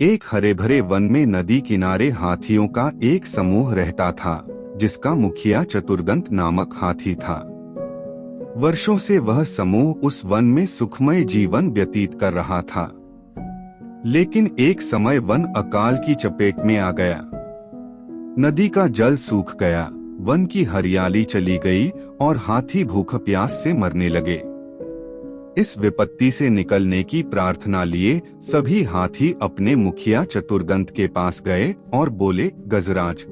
एक हरे भरे वन में नदी किनारे हाथियों का एक समूह रहता था, जिसका मुखिया चतुर्दंत नामक हाथी था। वर्षों से वह समूह उस वन में सुखमय जीवन व्यतीत कर रहा था। लेकिन एक समय वन अकाल की चपेट में आ गया। नदी का जल सूख गया, वन की हरियाली चली गई और हाथी भूख प्यास से मरने लगे। इस विपत्ति से निकलने की प्रार्थना लिए सभी हाथी अपने मुखिया चतुर्दंत के पास गए और बोले, गजराज,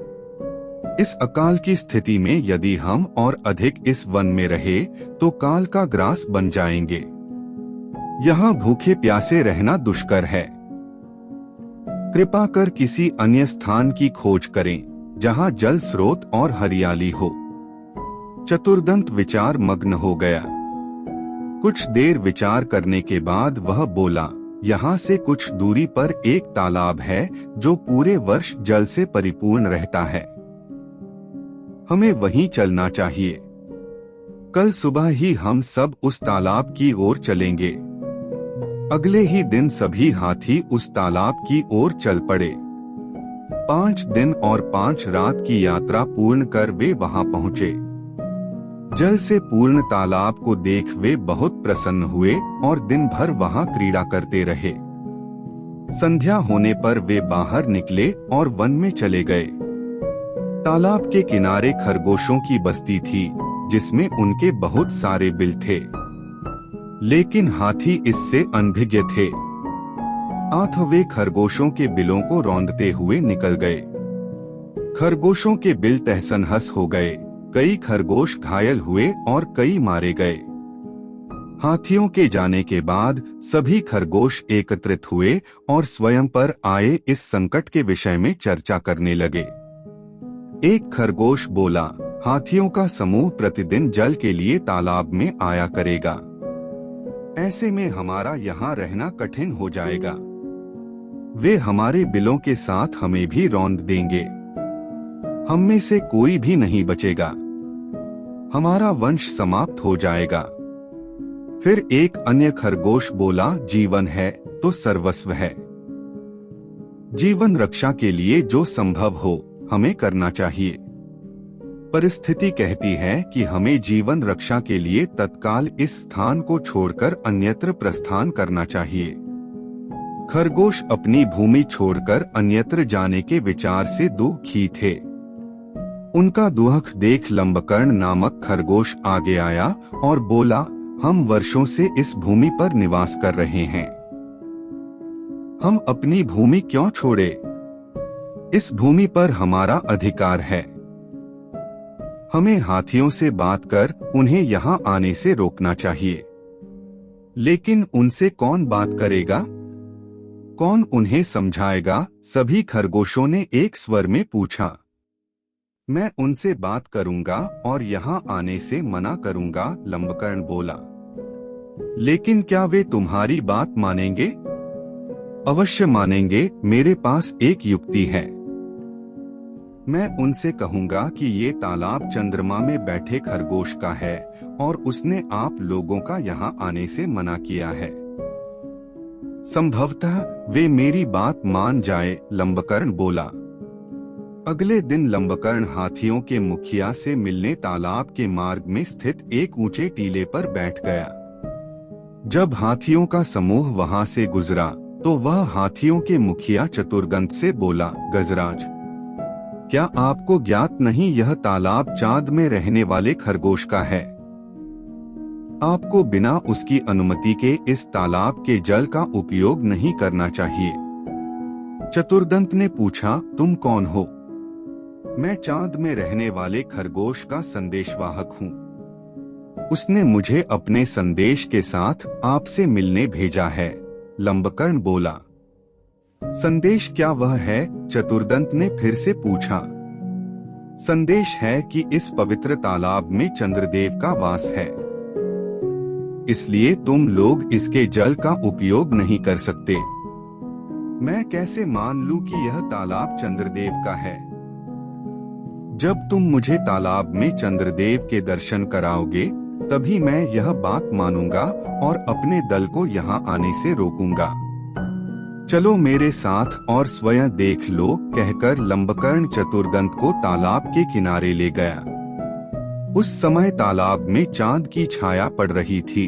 इस अकाल की स्थिति में यदि हम और अधिक इस वन में रहे तो काल का ग्रास बन जाएंगे। यहाँ भूखे प्यासे रहना दुष्कर है। कृपा कर किसी अन्य स्थान की खोज करें जहाँ जल स्रोत और हरियाली हो। चतुर्दंत विचार मग्न हो गया। कुछ देर विचार करने के बाद वह बोला, यहाँ से कुछ दूरी पर एक तालाब है जो पूरे वर्ष जल से परिपूर्ण रहता है। हमें वहीं चलना चाहिए। कल सुबह ही हम सब उस तालाब की ओर चलेंगे। अगले ही दिन सभी हाथी उस तालाब की ओर चल पड़े। 5 दिन और 5 रात की यात्रा पूर्ण कर वे वहां पहुंचे। जल से पूर्ण तालाब को देख वे बहुत प्रसन्न हुए और दिन भर वहां क्रीड़ा करते रहे। संध्या होने पर वे बाहर निकले और वन में चले गए। तालाब के किनारे खरगोशों की बस्ती थी, जिसमें उनके बहुत सारे बिल थे। लेकिन हाथी इससे अनभिज्ञ थे। आठ वे खरगोशों के बिलों को रौंदते हुए निकल गए। खरगोशों के बिल तहस-नहस हो गए। कई खरगोश घायल हुए और कई मारे गए। हाथियों के जाने के बाद सभी खरगोश एकत्रित हुए और स्वयं पर आए इस संकट के विषय में चर्चा करने लगे। एक खरगोश बोला, हाथियों का समूह प्रतिदिन जल के लिए तालाब में आया करेगा। ऐसे में हमारा यहाँ रहना कठिन हो जाएगा। वे हमारे बिलों के साथ हमें भी रौंद देंगे। हम में से कोई भी नहीं बचेगा। हमारा वंश समाप्त हो जाएगा। फिर एक अन्य खरगोश बोला, जीवन है तो सर्वस्व है। जीवन रक्षा के लिए जो संभव हो हमें करना चाहिए। परिस्थिति कहती है कि हमें जीवन रक्षा के लिए तत्काल इस स्थान को छोड़कर अन्यत्र प्रस्थान करना चाहिए। खरगोश अपनी भूमि छोड़कर अन्यत्र जाने के विचार से दुखी थे। उनका दुख देख लंबकर्ण नामक खरगोश आगे आया और बोला, हम वर्षों से इस भूमि पर निवास कर रहे हैं। हम अपनी भूमि क्यों छोड़े? इस भूमि पर हमारा अधिकार है। हमें हाथियों से बात कर उन्हें यहाँ आने से रोकना चाहिए। लेकिन उनसे कौन बात करेगा? कौन उन्हें समझाएगा? सभी खरगोशों ने एक स्वर में पूछा। मैं उनसे बात करूंगा और यहाँ आने से मना करूंगा, लंबकर्ण बोला। लेकिन क्या वे तुम्हारी बात मानेंगे? अवश्य मानेंगे। मेरे पास एक युक्ति है। मैं उनसे कहूंगा कि ये तालाब चंद्रमा में बैठे खरगोश का है और उसने आप लोगों का यहाँ आने से मना किया है। संभवतः वे मेरी बात मान जाए, लंबकर्ण बोला। अगले दिन लंबकर्ण हाथियों के मुखिया से मिलने तालाब के मार्ग में स्थित एक ऊंचे टीले पर बैठ गया। जब हाथियों का समूह वहां से गुजरा तो वह हाथियों के मुखिया चतुर्दंत से बोला, गजराज, क्या आपको ज्ञात नहीं यह तालाब चांद में रहने वाले खरगोश का है? आपको बिना उसकी अनुमति के इस तालाब के जल का उपयोग नहीं करना चाहिए। चतुर्दंत ने पूछा, तुम कौन हो? मैं चांद में रहने वाले खरगोश का संदेशवाहक हूँ। उसने मुझे अपने संदेश के साथ आपसे मिलने भेजा है, लंबकर्ण बोला। संदेश क्या वह है? चतुर्दंत ने फिर से पूछा। संदेश है कि इस पवित्र तालाब में चंद्रदेव का वास है, इसलिए तुम लोग इसके जल का उपयोग नहीं कर सकते। मैं कैसे मान लूं कि यह तालाब चंद्रदेव का है? जब तुम मुझे तालाब में चंद्रदेव के दर्शन कराओगे तभी मैं यह बात मानूंगा और अपने दल को यहाँ आने से रोकूंगा। चलो मेरे साथ और स्वयं देख लो, कहकर लंबकर्ण चतुर्दंत को तालाब के किनारे ले गया। उस समय तालाब में चांद की छाया पड़ रही थी।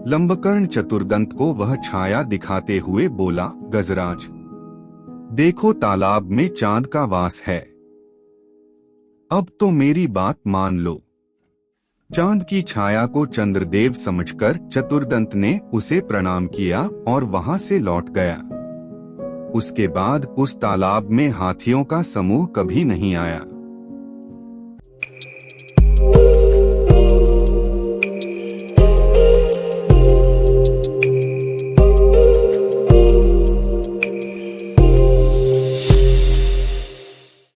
लंबकर्ण चतुर्दंत को वह छाया दिखाते हुए बोला, गजराज, देखो तालाब में चांद का वास है। अब तो मेरी बात मान लो। चांद की छाया को चंद्रदेव समझकर चतुर्दंत ने उसे प्रणाम किया और वहां से लौट गया। उसके बाद उस तालाब में हाथियों का समूह कभी नहीं आया।